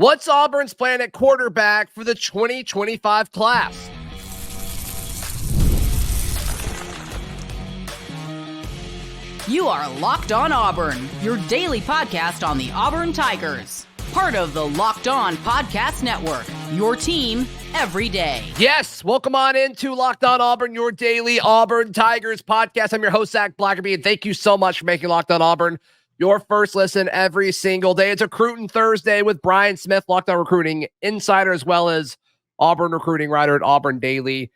What's Auburn's plan at quarterback for the 2025 class? You are Locked On Auburn, your daily podcast on the Auburn Tigers. Part of the Locked On Podcast Network, your team every day. Yes, welcome on into Locked On Auburn, your daily Auburn Tigers podcast. I'm your host, Zac Blackerby, and thank you so much for making Locked On Auburn your first listen every single day. It's Recruiting Thursday with Brian Smith, Locked On Recruiting Insider, as well as Auburn recruiting writer at auburndaily.com.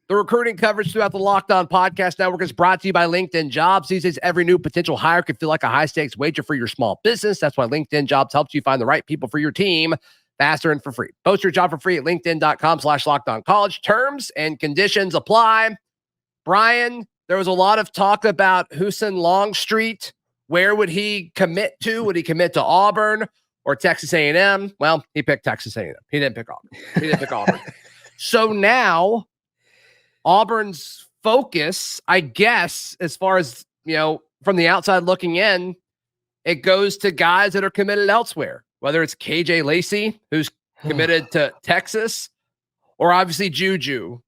The recruiting coverage throughout the Locked On Podcast Network is brought to you by LinkedIn Jobs. These days, every new potential hire could feel like a high-stakes wager for your small business. That's why LinkedIn Jobs helps you find the right people for your team faster and for free. Post your job for free at linkedin.com/LockedOnCollege. Terms and conditions apply. Brian, there was a lot of talk about Hussein Longstreet. Where would he commit to? Would he commit to Auburn or Texas A&M? Well, he picked Texas A&M. He didn't pick Auburn. So now Auburn's focus, I guess, as far as, from the outside looking in, it goes to guys that are committed elsewhere, whether it's KJ Lacey, who's committed to Texas, or obviously Juju,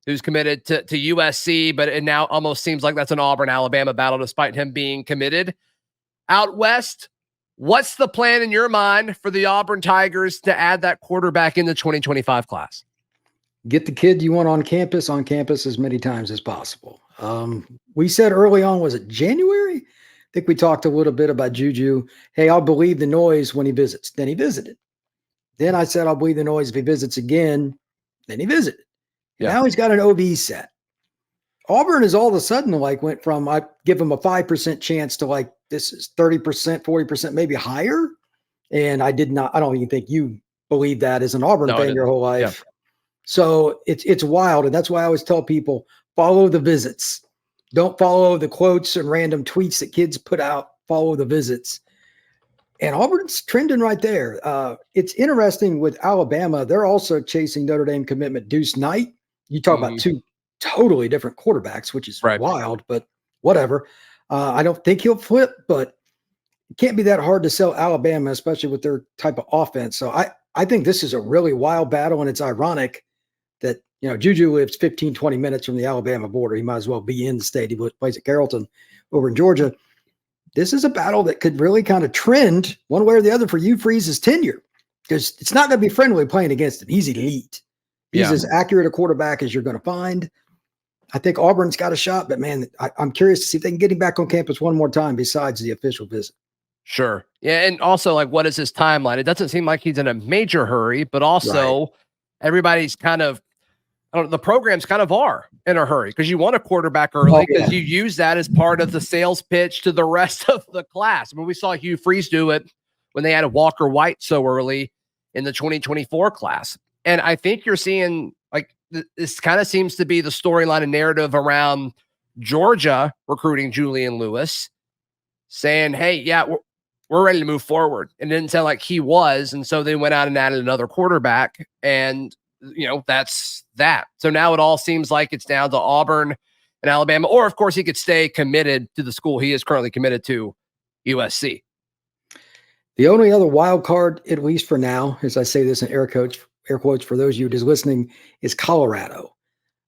who's committed to USC, but it now almost seems like that's an Auburn-Alabama battle despite him being committed. Out west, what's the plan in your mind for the Auburn Tigers to add that quarterback in the 2025 class? Get the kid you want on campus as many times as possible. We said early on, was it January? I think we talked a little bit about Juju. Hey, I'll believe the noise when he visits. Then he visited. Then I said, I'll believe the noise if he visits again. Then he visited. Yeah. Now he's got an OB set. Auburn is all of a sudden went from, I give him a 5% chance to this is 30%, 40%, maybe higher. And I don't even think you believe that as an Auburn fan your whole life. Yeah. So it's wild. And that's why I always tell people, follow the visits. Don't follow the quotes and random tweets that kids put out. Follow the visits. And Auburn's trending right there. It's interesting with Alabama. They're also chasing Notre Dame commitment Deuce Knight. You talk about two totally different quarterbacks, which is wild, but whatever. I don't think he'll flip, but it can't be that hard to sell Alabama, especially with their type of offense. So I think this is a really wild battle, and it's ironic that, Juju lives 15, 20 minutes from the Alabama border. He might as well be in the state. He plays at Carrollton over in Georgia. This is a battle that could really kind of trend one way or the other for Hugh Freeze's tenure, because it's not going to be friendly playing against him. He's elite. He's as accurate a quarterback as you're going to find. I think Auburn's got a shot, but man, I'm curious to see if they can get him back on campus one more time besides the official visit. Sure. Yeah. And also, what is his timeline? It doesn't seem like he's in a major hurry, but also everybody's kind of, the programs kind of are in a hurry because you want a quarterback early because you use that as part of the sales pitch to the rest of the class. I mean, we saw Hugh Freeze do it when they had Walker White so early in the 2024 class. And I think you're seeing this kind of seems to be the storyline and narrative around Georgia recruiting Julian Lewis, saying, hey, we're ready to move forward. And it didn't sound like he was. And so they went out and added another quarterback. And, that's that. So now it all seems like it's down to Auburn and Alabama. Or, of course, he could stay committed to the school he is currently committed to, USC. The only other wild card, at least for now, as I say this in air quotes for those of you just listening, is Colorado.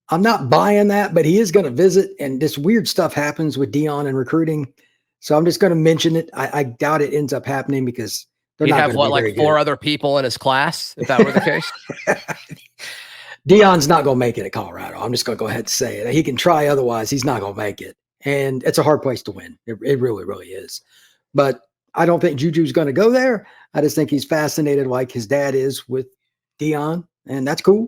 I'm not buying that, but he is going to visit. And this weird stuff happens with Dion and recruiting. So I'm just going to mention it. I doubt it ends up happening because they're not going to be four other people in his class, if that were the case? Dion's not going to make it at Colorado. I'm just going to go ahead and say it. He can try otherwise. He's not going to make it. And it's a hard place to win. It really, really is. But I don't think Juju's going to go there. I just think he's fascinated like his dad is with Dion, and that's cool.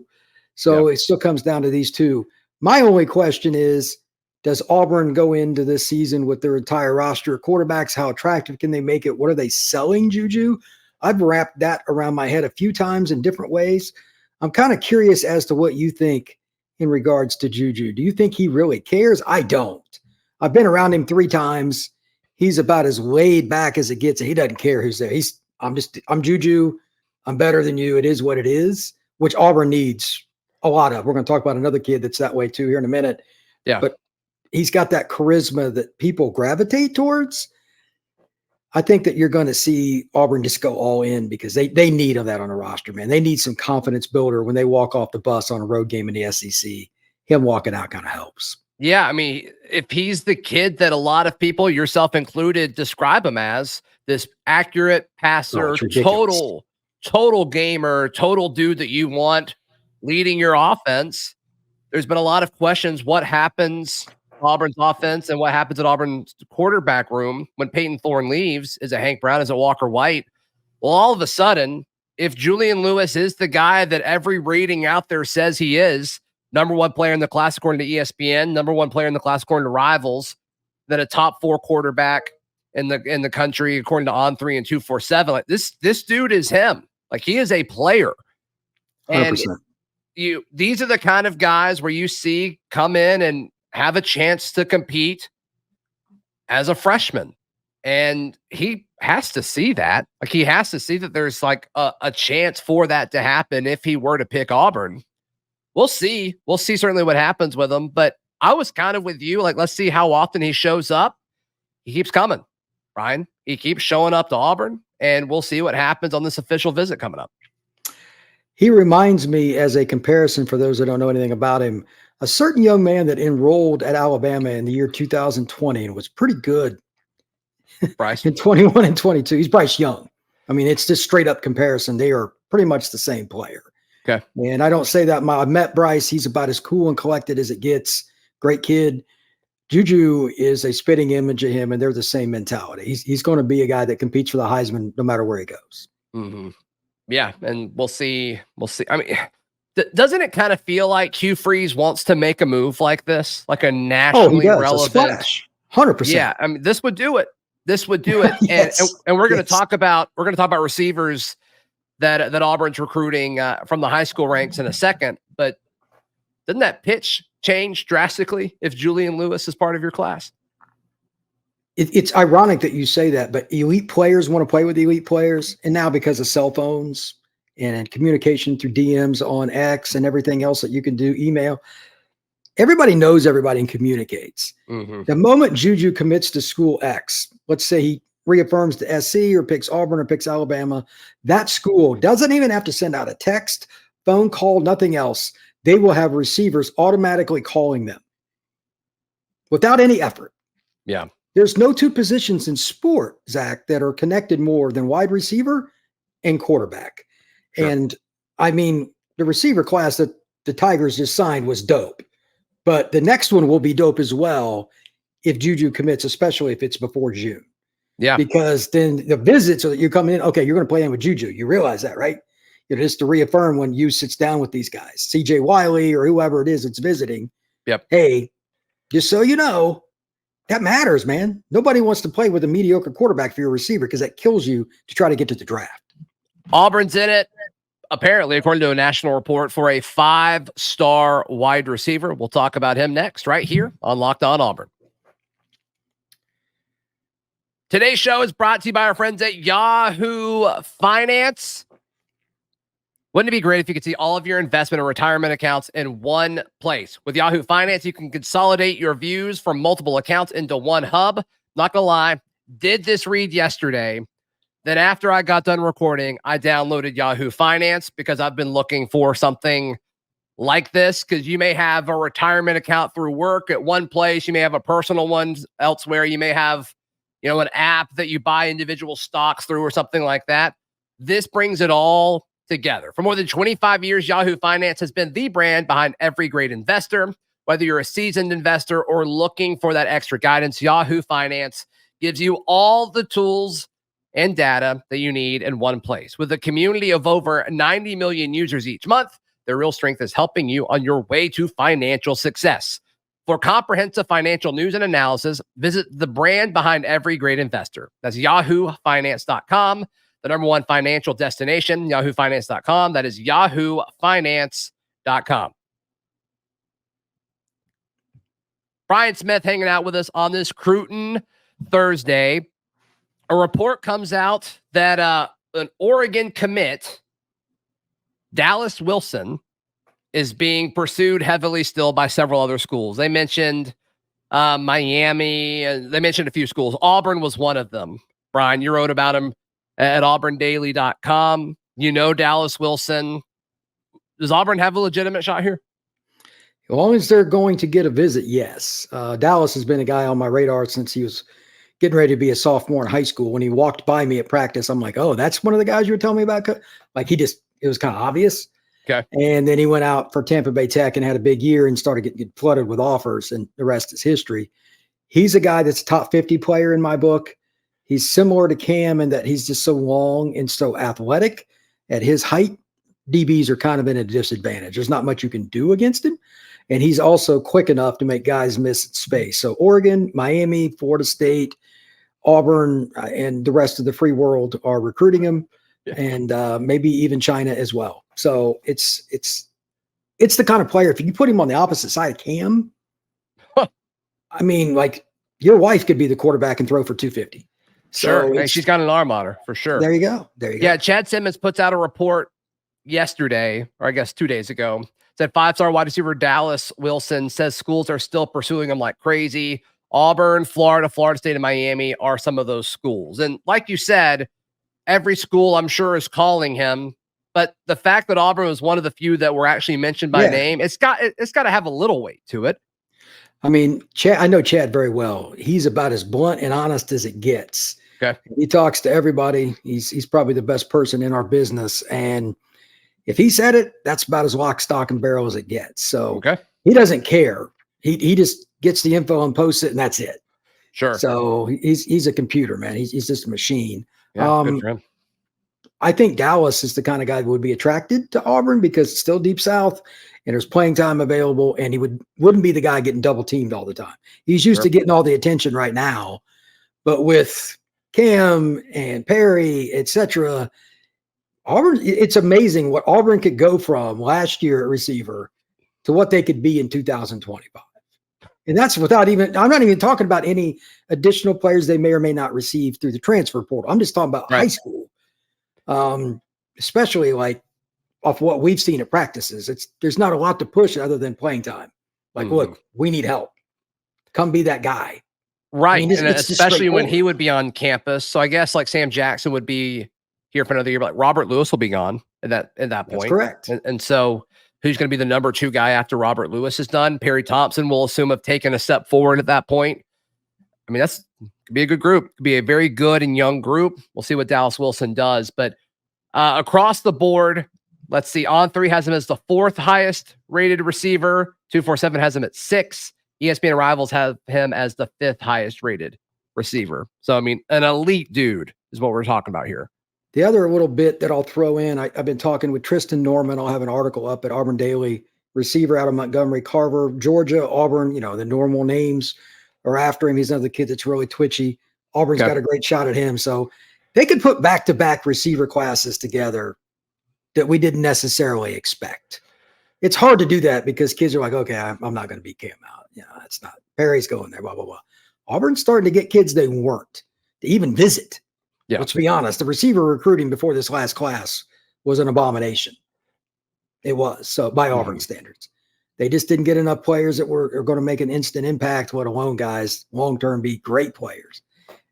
So it still comes down to these two. My only question is, does Auburn go into this season with their entire roster of quarterbacks? How attractive can they make it? What are they selling Juju? I've wrapped that around my head a few times in different ways. I'm kind of curious as to what you think in regards to Juju. Do you think he really cares? I don't. I've been around him 3 times. He's about as laid back as it gets. He doesn't care who's there. I'm Juju. I'm better than you. It is what it is, which Auburn needs a lot of. We're going to talk about another kid that's that way too here in a minute. Yeah. But he's got that charisma that people gravitate towards. I think that you're going to see Auburn just go all in because they need that on a roster, man. They need some confidence builder when they walk off the bus on a road game in the SEC. Him walking out kind of helps. Yeah, I mean, if he's the kid that a lot of people, yourself included, describe him as, this accurate passer, total gamer, total dude that you want leading your offense, there's been a lot of questions. What happens Auburn's offense and what happens at Auburn's quarterback room when Peyton Thorne leaves? Is it Hank Brown? Is it Walker White? Well, all of a sudden, if Julian Lewis is the guy that every rating out there says he is, number one player in the class according to ESPN, number one player in the class according to Rivals, then a top 4 quarterback in the country according to On3 and 247. Like this dude is him. Like he is a player. 100%. And these are the kind of guys where you see come in and have a chance to compete as a freshman. And he has to see that. Like he has to see that there's like a chance for that to happen if he were to pick Auburn. We'll see. We'll see certainly what happens with him. But I was kind of with you. Like, let's see how often he shows up. He keeps coming, Ryan. He keeps showing up to Auburn, and we'll see what happens on this official visit coming up. He reminds me, as a comparison for those that don't know anything about him, a certain young man that enrolled at Alabama in the year 2020 and was pretty good. Bryce. In 21 and 22. He's Bryce Young. I mean, it's just straight up comparison. They are pretty much the same player. Okay. And I don't say that. I've met Bryce. He's about as cool and collected as it gets. Great kid. Juju is a spitting image of him, and they're the same mentality. He's going to be a guy that competes for the Heisman no matter where he goes. Mm-hmm. Yeah, and we'll see. We'll see. I mean, doesn't it kind of feel like Hugh Freeze wants to make a move like this, like a nationally relevant? 100%. Yeah, I mean, this would do it. This would do it. Yes. And we're going to talk about receivers that Auburn's recruiting from the high school ranks in a second. But doesn't that pitch change drastically if Julian Lewis is part of your class? It's ironic that you say that, but elite players want to play with elite players. And now because of cell phones and communication through DMs on X and everything else that you can do, email, everybody knows everybody and communicates. Mm-hmm. The moment Juju commits to school X, let's say he reaffirms to SC or picks Auburn or picks Alabama, that school doesn't even have to send out a text, phone call, nothing else. They will have receivers automatically calling them without any effort. Yeah. There's no two positions in sport, Zach, that are connected more than wide receiver and quarterback. Sure. And I mean, the receiver class that the Tigers just signed was dope, but the next one will be dope as well if Juju commits, especially if it's before June. Yeah. Because then the visits are that you're coming in, okay, you're going to play in with Juju. You realize that, right? Just to reaffirm when you sits down with these guys, CJ Wiley or whoever it is that's visiting. Yep. Hey, just so you know, that matters, man. Nobody wants to play with a mediocre quarterback for your receiver because that kills you to try to get to the draft. Auburn's in it, apparently, according to a national report, for a 5-star wide receiver. We'll talk about him next, right here on Locked On Auburn. Today's show is brought to you by our friends at Yahoo Finance. Wouldn't it be great if you could see all of your investment and retirement accounts in one place? With Yahoo Finance, you can consolidate your views from multiple accounts into one hub. Not gonna lie, did this read yesterday. Then after I got done recording, I downloaded Yahoo Finance because I've been looking for something like this, because you may have a retirement account through work at one place. You may have a personal one elsewhere. You may have, an app that you buy individual stocks through or something like that. This brings it all together. For more than 25 years, Yahoo Finance has been the brand behind every great investor. Whether you're a seasoned investor or looking for that extra guidance, Yahoo Finance gives you all the tools and data that you need in one place. With a community of over 90 million users each month, their real strength is helping you on your way to financial success. For comprehensive financial news and analysis, visit the brand behind every great investor. That's yahoofinance.com. The number one financial destination, yahoofinance.com. That is yahoofinance.com. Brian Smith hanging out with us on this Cruton Thursday. A report comes out that an Oregon commit, Dallas Wilson, is being pursued heavily still by several other schools. They mentioned Miami. They mentioned a few schools. Auburn was one of them. Brian, you wrote about him at auburndaily.com. You know Dallas Wilson. Does Auburn have a legitimate shot here? As long as they're going to get a visit, yes. Dallas has been a guy on my radar since he was getting ready to be a sophomore in high school. When he walked by me at practice, I'm like, oh, that's one of the guys you were telling me about? Like it was kind of obvious. Okay. And then he went out for Tampa Bay Tech and had a big year and started getting flooded with offers, and the rest is history. He's a guy that's a top 50 player in my book. He's similar to Cam in that he's just so long and so athletic. At his height, DBs are kind of in a disadvantage. There's not much you can do against him. And he's also quick enough to make guys miss space. So Oregon, Miami, Florida State, Auburn, and the rest of the free world are recruiting him, and maybe even China as well. So it's the kind of player, if you put him on the opposite side of Cam, I mean, like your wife could be the quarterback and throw for 250. Sure. Hey, she's got an arm on her for sure. There you go. Yeah. Chad Simmons puts out a report yesterday, or I guess 2 days ago, said 5-star wide receiver Dallas Wilson says schools are still pursuing him like crazy. Auburn, Florida State, and Miami are some of those schools. And like you said, every school I'm sure is calling him, but the fact that Auburn was one of the few that were actually mentioned by name, it's got to have a little weight to it. I mean, Chad, I know Chad very well. He's about as blunt and honest as it gets. Okay. He talks to everybody. He's probably the best person in our business. And if he said it, that's about as lock, stock, and barrel as it gets. So he doesn't care. He just gets the info and posts it, and that's it. Sure. So he's a computer, man. He's just a machine. Yeah, good for him. I think Dallas is the kind of guy that would be attracted to Auburn because it's still deep south and there's playing time available, and he wouldn't be the guy getting double teamed all the time. He's used to getting all the attention right now, but with Cam and Perry, etc., Auburn, it's amazing what Auburn could go from last year at receiver to what they could be in 2025. And that's without I'm not even talking about any additional players they may or may not receive through the transfer portal. I'm just talking about high school. Especially like off what we've seen at practices. There's not a lot to push other than playing time. Like, look, we need help. Come be that guy. Right. I mean, and especially when he would be on campus. So I guess like Sam Jackson would be here for another year, but like Robert Lewis will be gone at that point. That's correct. And so who's going to be the number 2 guy after Robert Lewis is done? Perry Thompson will assume have taken a step forward at that point. I mean, could be a good group. Could be a very good and young group. We'll see what Dallas Wilson does. But across the board, let's see. On3 has him as the 4th highest rated receiver. 247 has him at 6. ESPN Rivals have him as the 5th highest rated receiver. So, I mean, an elite dude is what we're talking about here. The other little bit that I'll throw in, I've been talking with Tristan Norman. I'll have an article up at Auburn Daily. Receiver out of Montgomery, Carver, Georgia, Auburn, the normal names are after him. He's another kid that's really twitchy. Auburn's got a great shot at him. So they could put back-to-back receiver classes together that we didn't necessarily expect. It's hard to do that because kids are like, okay, I'm not going to beat Cam out. That's not. Perry's going there, blah, blah, blah. Auburn's starting to get kids they weren't to even visit. Yeah. Let's be honest. The receiver recruiting before this last class was an abomination. It was. So by Auburn standards, they just didn't get enough players that are going to make an instant impact, let alone guys long-term be great players.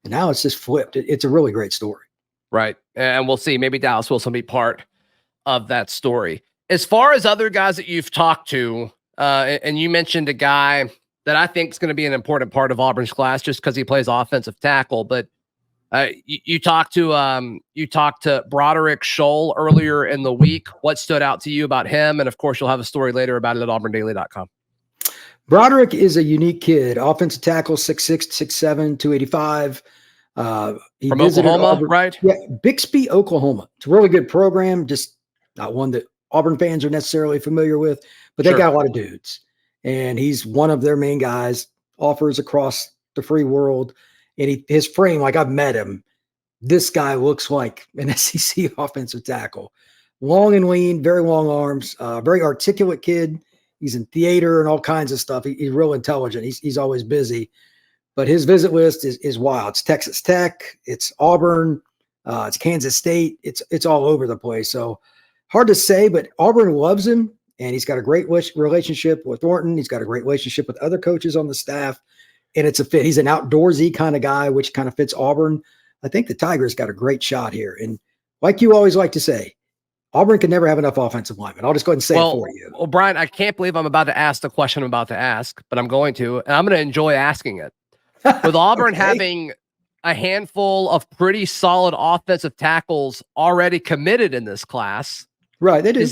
And now it's just flipped. It's a really great story. Right. And we'll see. Maybe Dallas Wilson be part of that story. As far as other guys that you've talked to, and you mentioned a guy that I think is going to be an important part of Auburn's class just because he plays offensive tackle, but you talked to Broderick Scholl earlier in the week. What stood out to you about him? And of course, you'll have a story later about it at auburndaily.com. Broderick is a unique kid. Offensive tackle, 6'6", 6'7", 285. From Oklahoma, Auburn, right? Yeah, Bixby, Oklahoma. It's a really good program. Just not one that Auburn fans are necessarily familiar with, but they got a lot of dudes. And he's one of their main guys, offers across the free world. And his frame, like I've met him, this guy looks like an SEC offensive tackle. Long and lean, very long arms, very articulate kid. He's in theater and all kinds of stuff. He's real intelligent. He's always busy. But his visit list is wild. It's Texas Tech. It's Auburn. It's Kansas State. It's all over the place. So hard to say, but Auburn loves him. And he's got a great relationship with Thornton. He's got a great relationship with other coaches on the staff. And it's a fit. He's an outdoorsy kind of guy, which kind of fits Auburn. I think the Tigers got a great shot here. And like you always like to say, Auburn can never have enough offensive linemen. I'll just go ahead and say it for you. Well, Brian, I can't believe I'm about to ask the question I'm about to ask, but I'm going to, and I'm going to enjoy asking it. With Auburn having a handful of pretty solid offensive tackles already committed in this class. Right, they do.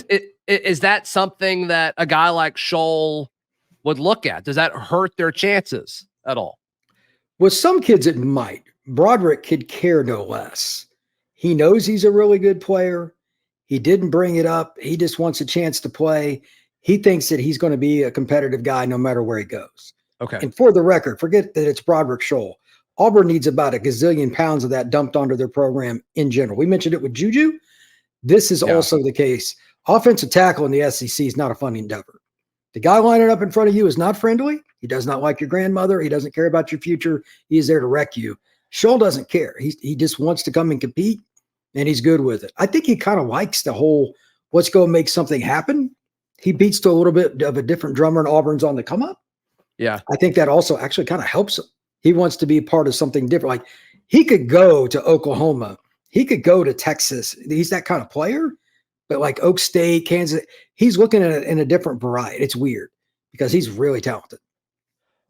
Is that something that a guy like Scholl would look at? Does that hurt their chances at all? With some kids, it might. Broderick could care no less. He knows he's a really good player. He didn't bring it up. He just wants a chance to play. He thinks that he's going to be a competitive guy no matter where he goes. Okay. And for the record, forget that it's Broderick Scholl. Auburn needs about a gazillion pounds of that dumped onto their program in general. We mentioned it with Juju. This is also the case. Offensive tackle in the SEC is not a fun endeavor. The guy lining up in front of you is not friendly. He does not like your grandmother. He doesn't care about your future. He is there to wreck you. Scholl doesn't care. He just wants to come and compete, and he's good with it. I think he kind of likes the whole let's go make something happen. He beats to a little bit of a different drummer, and Auburn's on the come up. Yeah. I think that also actually kind of helps him. He wants to be part of something different. Like he could go to Oklahoma. He could go to Texas. He's that kind of player. But like Oak State, Kansas, he's looking at it in a different variety. It's weird because he's really talented.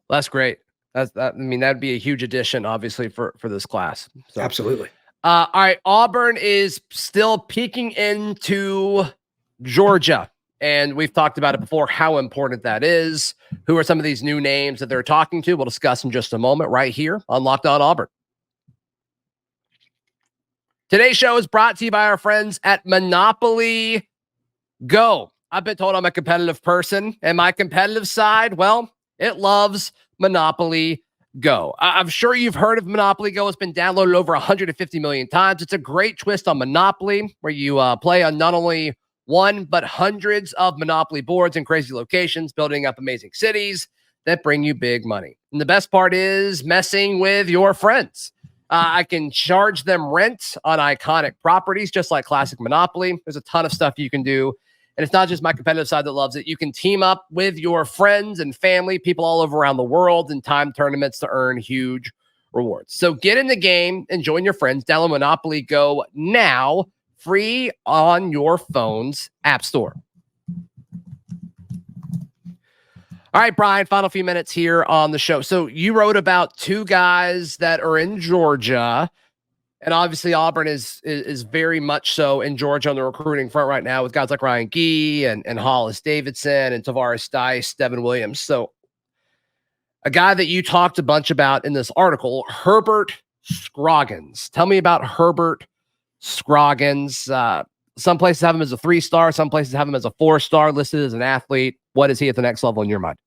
Well, that's great. That'd be a huge addition, obviously, for this class. So. Absolutely. All right. Auburn is still peeking into Georgia. And we've talked about it before, how important that is. Who are some of these new names that they're talking to? We'll discuss in just a moment right here on Locked On Auburn. Today's show is brought to you by our friends at Monopoly Go. I've been told I'm a competitive person, and my competitive side, well, it loves Monopoly Go. I'm sure you've heard of Monopoly Go. It's been downloaded over 150 million times. It's a great twist on Monopoly, where you play on not only one, but hundreds of Monopoly boards in crazy locations, building up amazing cities that bring you big money. And the best part is messing with your friends. I can charge them rent on iconic properties, just like classic Monopoly. There's a ton of stuff you can do. And it's not just my competitive side that loves it. You can team up with your friends and family, people all over around the world, in time tournaments to earn huge rewards. So get in the game and join your friends. Download Monopoly Go now, free on your phone's app store. All right, Brian, final few minutes here on the show. So you wrote about two guys that are in Georgia, and obviously Auburn is very much so in Georgia on the recruiting front right now with guys like Ryan Gee and Hollis Davidson and Tavares Dice, Devin Williams. So a guy that you talked a bunch about in this article, Herbert Scroggins. Tell me about Herbert Scroggins. Some places have him as a 3-star. Some places have him as a 4-star, listed as an athlete. What is he at the next level in your mind?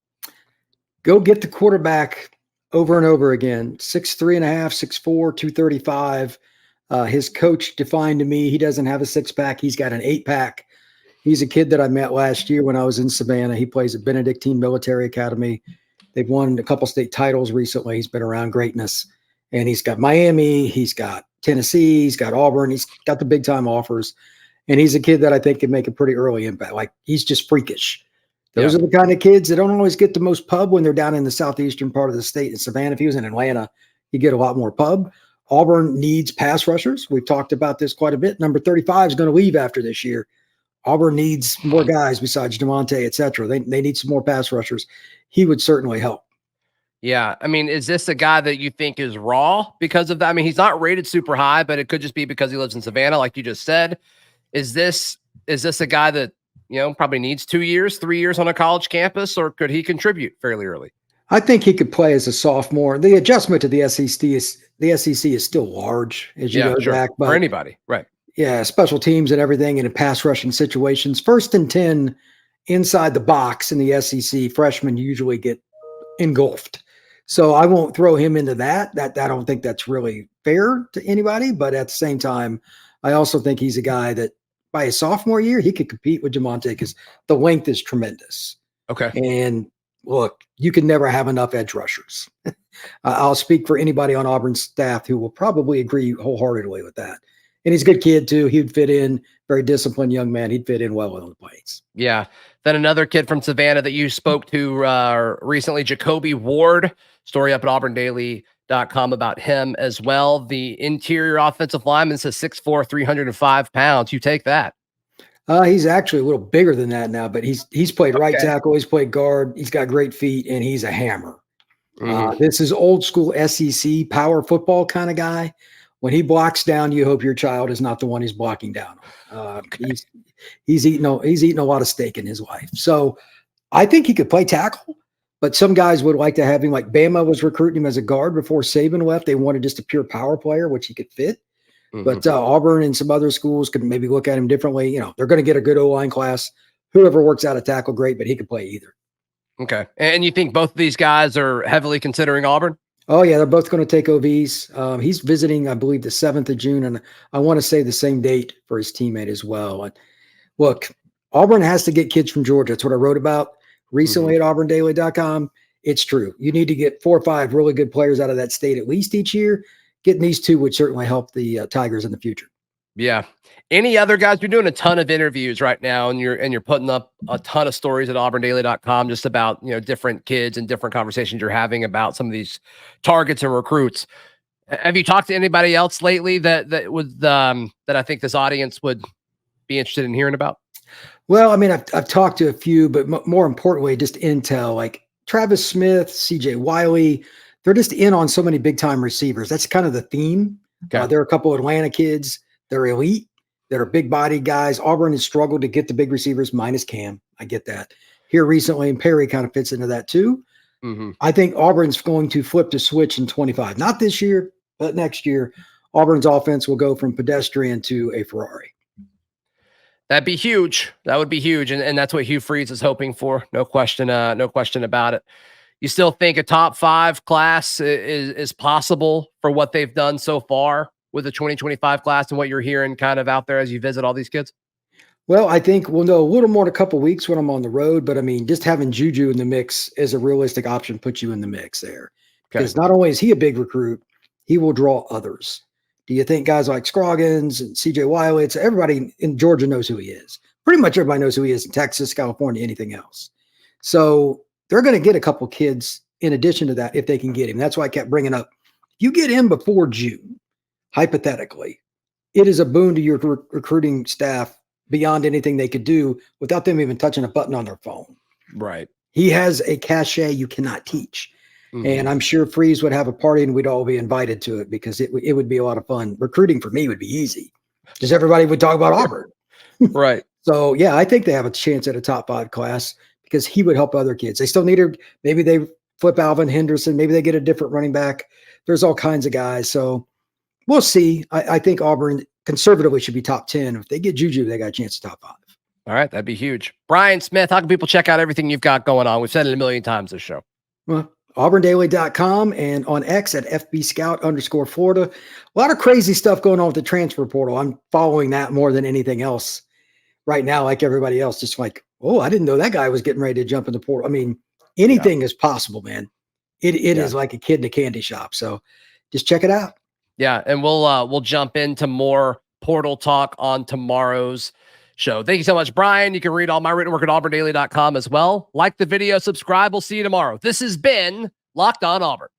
Go get the quarterback over and over again. 6'3.5", 6'4", 235. His coach defined to me he doesn't have a 6-pack. He's got an 8-pack. He's a kid that I met last year when I was in Savannah. He plays at Benedictine Military Academy. They've won a couple state titles recently. He's been around greatness. And he's got Miami. He's got Tennessee. He's got Auburn. He's got the big-time offers. And he's a kid that I think can make a pretty early impact. Like, he's just freakish. Those are the kind of kids that don't always get the most pub when they're down in the southeastern part of the state. In Savannah, if he was in Atlanta, he'd get a lot more pub. Auburn needs pass rushers. We've talked about this quite a bit. Number 35 is going to leave after this year. Auburn needs more guys besides DeMonte, et cetera. They need some more pass rushers. He would certainly help. Yeah. I mean, is this a guy that you think is raw because of that? I mean, he's not rated super high, but it could just be because he lives in Savannah, like you just said. Is this a guy that, probably needs 2 years, 3 years on a college campus, or could he contribute fairly early? I think he could play as a sophomore. The adjustment to the SEC is still large as you go back. But for anybody, right? Yeah, special teams and everything, and in pass rushing situations. 1st and 10 inside the box in the SEC, freshmen usually get engulfed. So I won't throw him into that. I don't think that's really fair to anybody. But at the same time, I also think he's a guy that by his sophomore year, he could compete with DeMonte because the length is tremendous. Okay. And look, you can never have enough edge rushers. I'll speak for anybody on Auburn's staff who will probably agree wholeheartedly with that. And he's a good kid too. He'd fit in, very disciplined young man. He'd fit in well on the plates. Yeah. Then another kid from Savannah that you spoke to recently, Jacoby Ward, story up at Auburn Daily about him as well. The interior offensive lineman says 6'4", 305 pounds. You take that. He's actually a little bigger than that now, but he's played right tackle. He's played guard. He's got great feet, and he's a hammer. This is old school SEC power football kind of guy. When he blocks down, you hope your child is not the one he's blocking down. He's eating a lot of steak in his life. So I think he could play tackle, but some guys would like to have him. Like Bama was recruiting him as a guard before Saban left. They wanted just a pure power player, which he could fit. But Auburn and some other schools could maybe look at him differently. You know, they're going to get a good O-line class. Whoever works out a tackle, great, but he could play either. Okay. And you think both of these guys are heavily considering Auburn? Oh, yeah, they're both going to take OVs. He's visiting, I believe, the 7th of June, and I want to say the same date for his teammate as well. And look, Auburn has to get kids from Georgia. That's what I wrote about recently at auburndaily.com. It's true. You need to get 4 or 5 really good players out of that state at least each year. Getting these 2 would certainly help the Tigers in the future. Yeah. Any other guys? You're doing a ton of interviews right now, and you're putting up a ton of stories at auburndaily.com just about, different kids and different conversations you're having about some of these targets and recruits. Have you talked to anybody else lately that I think this audience would be interested in hearing about? Well, I mean, I've talked to a few, but more importantly, just intel like Travis Smith, CJ Wiley. They're just in on so many big time receivers. That's kind of the theme. Okay. There are a couple of Atlanta kids. They're elite. That are big body guys. Auburn has struggled to get the big receivers minus Cam. I get that. Here recently, and Perry kind of fits into that too. I think Auburn's going to flip the switch in 25. Not this year, but next year. Auburn's offense will go from pedestrian to a Ferrari. That'd be huge. That would be huge. And that's what Hugh Freeze is hoping for. No question about it. You still think a top 5 class is possible for what they've done so far with the 2025 class and what you're hearing kind of out there as you visit all these kids? Well, I think we'll know a little more in a couple of weeks when I'm on the road, but I mean, just having Juju in the mix is a realistic option, puts you in the mix there. Because not only is he a big recruit, he will draw others. Do you think guys like Scroggins and CJ Wiley, it's everybody in Georgia knows who he is. Pretty much everybody knows who he is in Texas, California, anything else. So they're going to get a couple kids in addition to that if they can get him. That's why I kept bringing up, you get him before June. Hypothetically, it is a boon to your recruiting staff beyond anything they could do without them even touching a button on their phone. Right. He has a cachet you cannot teach. And I'm sure Freeze would have a party and we'd all be invited to it because it would be a lot of fun. Recruiting for me would be easy because everybody would talk about Auburn. Right. So, yeah, I think they have a chance at a top 5 class because he would help other kids. They still need maybe they flip Alvin Henderson. Maybe they get a different running back. There's all kinds of guys. So, we'll see. I think Auburn conservatively should be top 10. If they get Juju, they got a chance to top 5. All right. That'd be huge. Brian Smith, how can people check out everything you've got going on? We've said it a million times this show. Well, auburndaily.com and on X at FBScout_Florida. A lot of crazy stuff going on with the transfer portal. I'm following that more than anything else right now, like everybody else. Just like, oh, I didn't know that guy was getting ready to jump in the portal. I mean, anything is possible, man. It is like a kid in a candy shop. So just check it out. Yeah, and we'll jump into more portal talk on tomorrow's show. Thank you so much, Brian. You can read all my written work at auburndaily.com as well. Like the video, subscribe. We'll see you tomorrow. This has been Locked On Auburn.